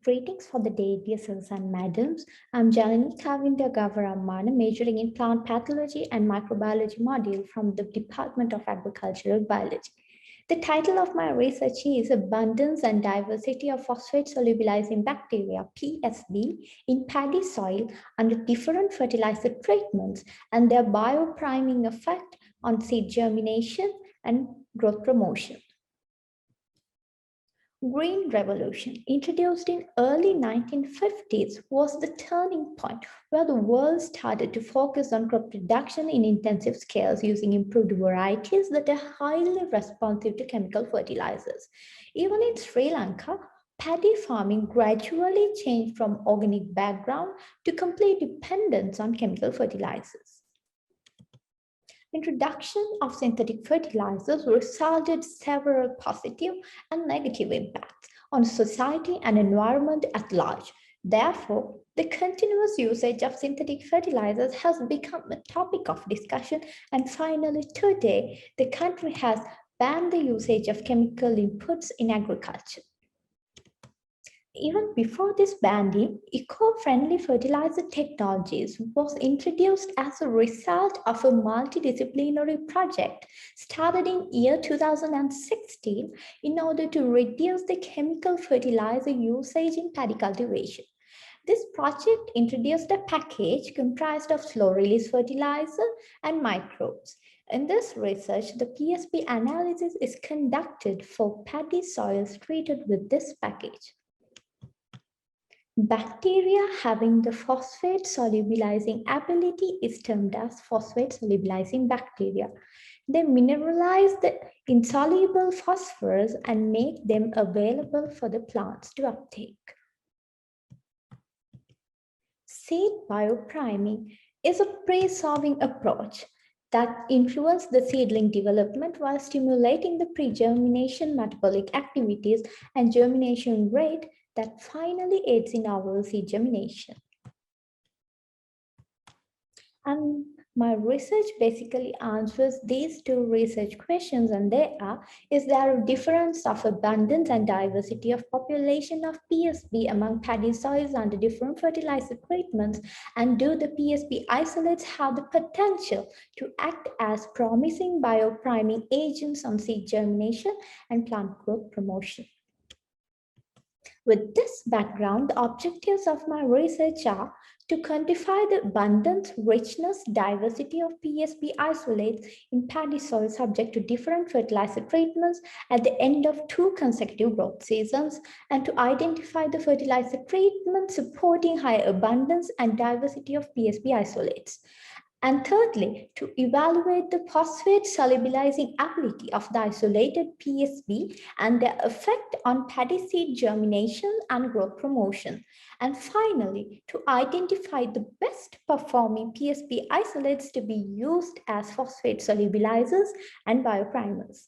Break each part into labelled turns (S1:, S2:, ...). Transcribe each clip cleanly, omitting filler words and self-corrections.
S1: Greetings for the day, dear sirs and madams. I'm Janani Gawarammana, majoring in plant pathology and microbiology module from the Department of Agricultural Biology. The title of my research is Abundance and Diversity of Phosphate Solubilizing Bacteria, PSB, in paddy soil under different fertilizer treatments and their biopriming effect on seed germination and growth promotion. Green Revolution, introduced in early 1950s, was the turning point where the world started to focus on crop production in intensive scales using improved varieties that are highly responsive to chemical fertilizers. Even in Sri Lanka, paddy farming gradually changed from organic background to complete dependence on chemical fertilizers. Introduction of synthetic fertilizers resulted several positive and negative impacts on society and environment at large. Therefore, the continuous usage of synthetic fertilizers has become a topic of discussion, and finally today, the country has banned the usage of chemical inputs in agriculture. Even before this banning, eco-friendly fertilizer technologies was introduced as a result of a multidisciplinary project started in year 2016 in order to reduce the chemical fertilizer usage in paddy cultivation. This project introduced a package comprised of slow-release fertilizer and microbes. In this research, the PSB analysis is conducted for paddy soils treated with this package. Bacteria having the phosphate solubilizing ability is termed as phosphate solubilizing bacteria. They mineralize the insoluble phosphorus and make them available for the plants to uptake. Seed biopriming is a pre-sowing approach that influences the seedling development while stimulating the pre-germination metabolic activities and germination rate that finally aids in our seed germination. And my research basically answers these two research questions, and they are, is there a difference of abundance and diversity of population of PSB among paddy soils under different fertilizer treatments, and do the PSB isolates have the potential to act as promising biopriming agents on seed germination and plant growth promotion? With this background, the objectives of my research are to quantify the abundance, richness, diversity of PSB isolates in paddy soil subject to different fertilizer treatments at the end of 2 consecutive growth seasons, and to identify the fertilizer treatment supporting high abundance and diversity of PSB isolates. And thirdly, to evaluate the phosphate solubilizing ability of the isolated PSB and their effect on paddy seed germination and growth promotion. And finally, to identify the best performing PSB isolates to be used as phosphate solubilizers and bioprimers.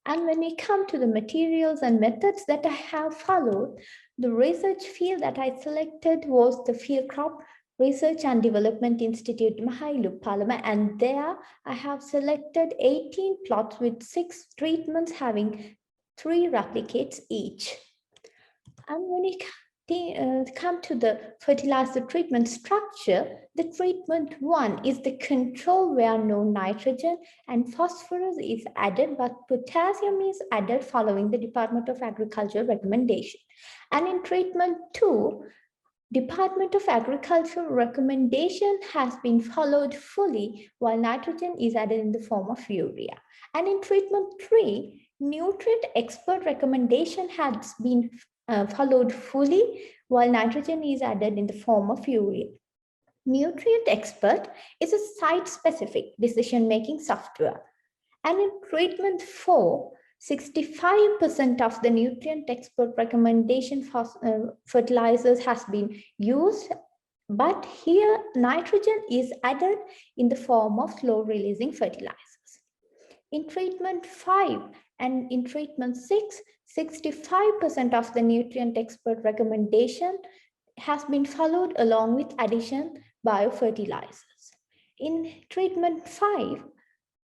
S1: And when we come to the materials and methods that I have followed, the research field that I selected was the Field Crop Research and Development Institute, Mahailu Palama, and there I have selected 18 plots with 6 treatments having 3 replicates each. And when we come to the fertilizer treatment structure, the treatment 1 is the control where no nitrogen and phosphorus is added, but potassium is added following the Department of Agriculture recommendation. And in treatment 2, Department of Agriculture recommendation has been followed fully while nitrogen is added in the form of urea. And in treatment 3, nutrient expert recommendation has been followed fully while nitrogen is added in the form of urea. Nutrient expert is a site-specific decision-making software. And in treatment 4, 65% of the nutrient expert recommendation for fertilizers has been used, but here nitrogen is added in the form of slow-releasing fertilizers. In treatment 5 and in treatment 6, 65% of the nutrient expert recommendation has been followed along with addition biofertilizers. In treatment 5,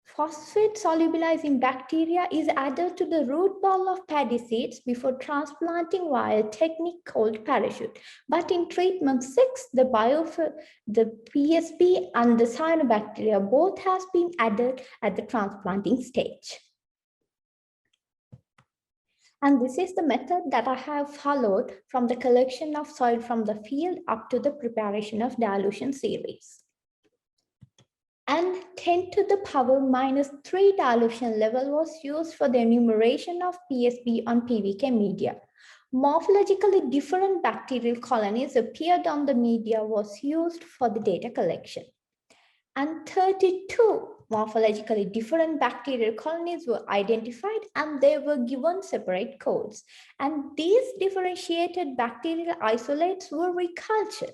S1: Phosphate solubilizing bacteria is added to the root ball of paddy seeds before transplanting via a technique called parachute. But in treatment 6, the PSB and the cyanobacteria both has been added at the transplanting stage. And this is the method that I have followed from the collection of soil from the field up to the preparation of dilution series. And 10 to the power minus 3 dilution level was used for the enumeration of PSB on PVK media. Morphologically different bacterial colonies appeared on the media was used for the data collection. And 32 morphologically different bacterial colonies were identified and they were given separate codes. And these differentiated bacterial isolates were recultured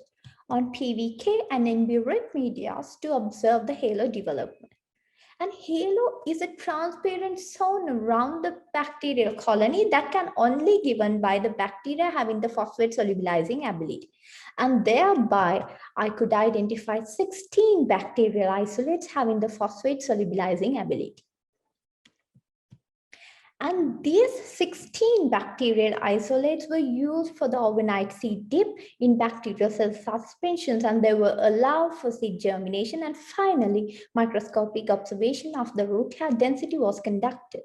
S1: on PVK and NB-rich media to observe the halo development. And halo is a transparent zone around the bacterial colony that can only be given by the bacteria having the phosphate solubilizing ability. And thereby, I could identify 16 bacterial isolates having the phosphate solubilizing ability. And these 16 bacterial isolates were used for the overnight seed dip in bacterial cell suspensions, and they were allowed for seed germination. And finally, microscopic observation of the root hair density was conducted.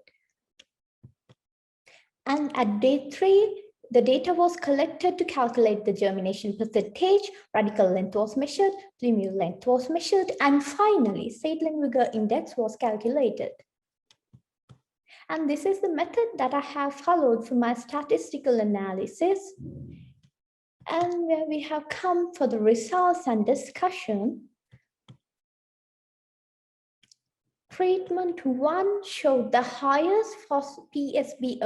S1: And at day 3, the data was collected to calculate the germination percentage, radical length was measured, plumule length was measured, and finally, seedling vigor index was calculated. And this is the method that I have followed for my statistical analysis. And where we have come for the results and discussion. Treatment 1 showed the highest PSB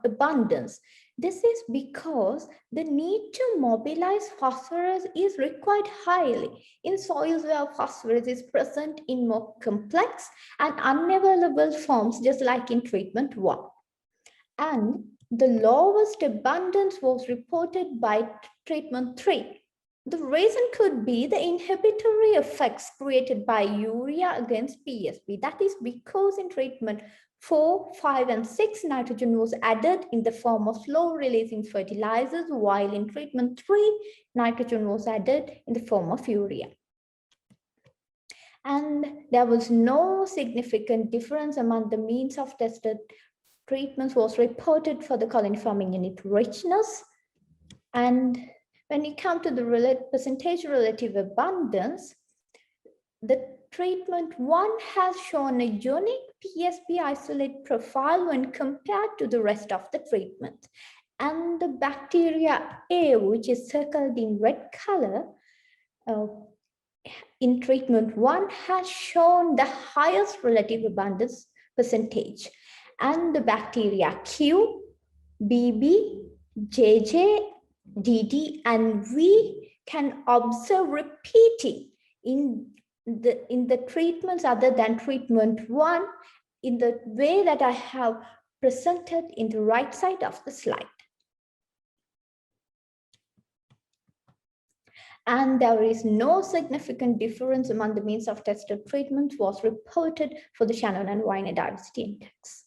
S1: abundance. This is because the need to mobilize phosphorus is required highly in soils where phosphorus is present in more complex and unavailable forms, just like in treatment 1. And the lowest abundance was reported by treatment 3. The reason could be the inhibitory effects created by urea against PSB. That is because in treatment 4, 5, and 6, nitrogen was added in the form of slow-releasing fertilizers, while in treatment 3, nitrogen was added in the form of urea. And there was no significant difference among the means of tested treatments was reported for the colony forming unit richness. And when you come to the percentage relative abundance, the treatment 1 has shown a unique PSB isolate profile when compared to the rest of the treatment. And the bacteria A, which is circled in red color, in treatment 1 has shown the highest relative abundance percentage. And the bacteria Q, BB, JJ, DD, and we can observe repeating in the treatments other than treatment 1 in the way that I have presented in the right side of the slide. And there is no significant difference among the means of tested treatments was reported for the Shannon and Weiner diversity index.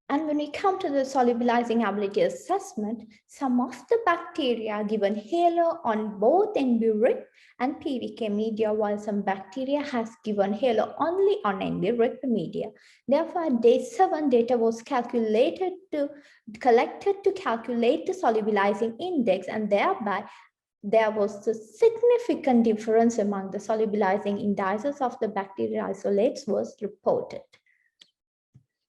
S1: And when we come to the solubilizing ability assessment, some of the bacteria are given halo on both NB-rich and PVK media, while some bacteria has given halo only on NB-rich media. Therefore, at day 7, data was collected to calculate the solubilizing index, and thereby there was a significant difference among the solubilizing indices of the bacterial isolates was reported.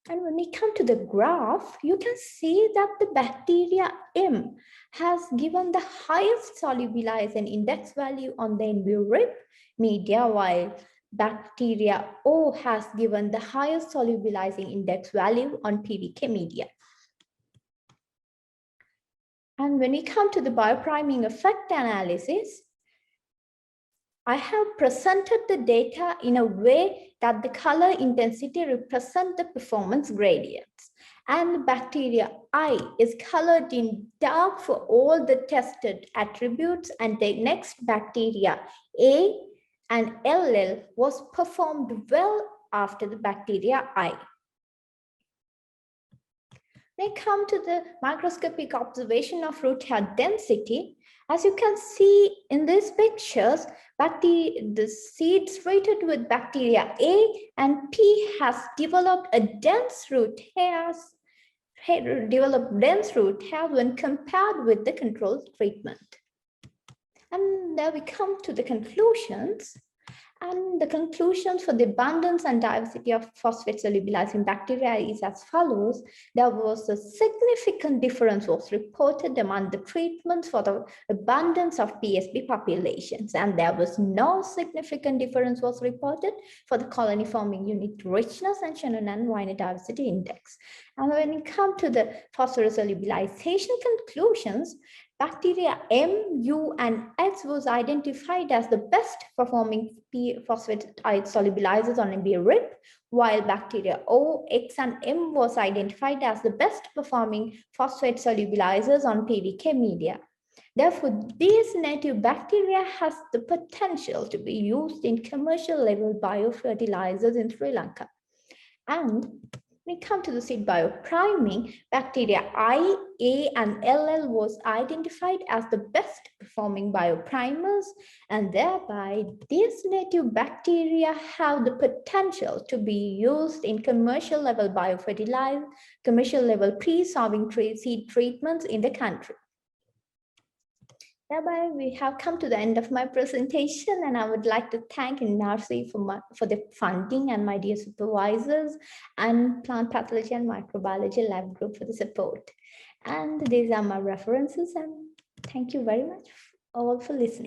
S1: And when we come to the graph, you can see that the bacteria M has given the highest solubilizing index value on the NB-rich media, while bacteria O has given the highest solubilizing index value on PVK media. And when we come to the biopriming effect analysis, I have presented the data in a way that the color intensity represents the performance gradients. And the bacteria I is colored in dark for all the tested attributes, and the next bacteria A and LL was performed well after the bacteria I. When I come to the microscopic observation of root hair density, as you can see in these pictures, the seeds treated with bacteria A and P has developed a dense root hairs when compared with the control treatment. And there we come to the conclusions. And the conclusions for the abundance and diversity of phosphate solubilizing bacteria is as follows. There was a significant difference was reported among the treatments for the abundance of PSB populations, and there was no significant difference was reported for the colony forming unit richness and Shannon and Weiner diversity index. And when you come to the phosphorus solubilization conclusions, bacteria M, U, and X was identified as the best performing phosphate solubilizers on MB RIP, while bacteria O, X, and M was identified as the best performing phosphate solubilizers on PVK media. Therefore, these native bacteria has the potential to be used in commercial level biofertilizers in Sri Lanka. And when we come to the seed biopriming, bacteria I, A, and LL was identified as the best performing bioprimers, and thereby these native bacteria have the potential to be used in commercial level biofertilizer, commercial level pre-sowing seed treatments in the country. Thereby, we have come to the end of my presentation, and I would like to thank NRC for the funding and my dear supervisors and plant pathology and microbiology lab group for the support. And these are my references, and thank you very much all for listening.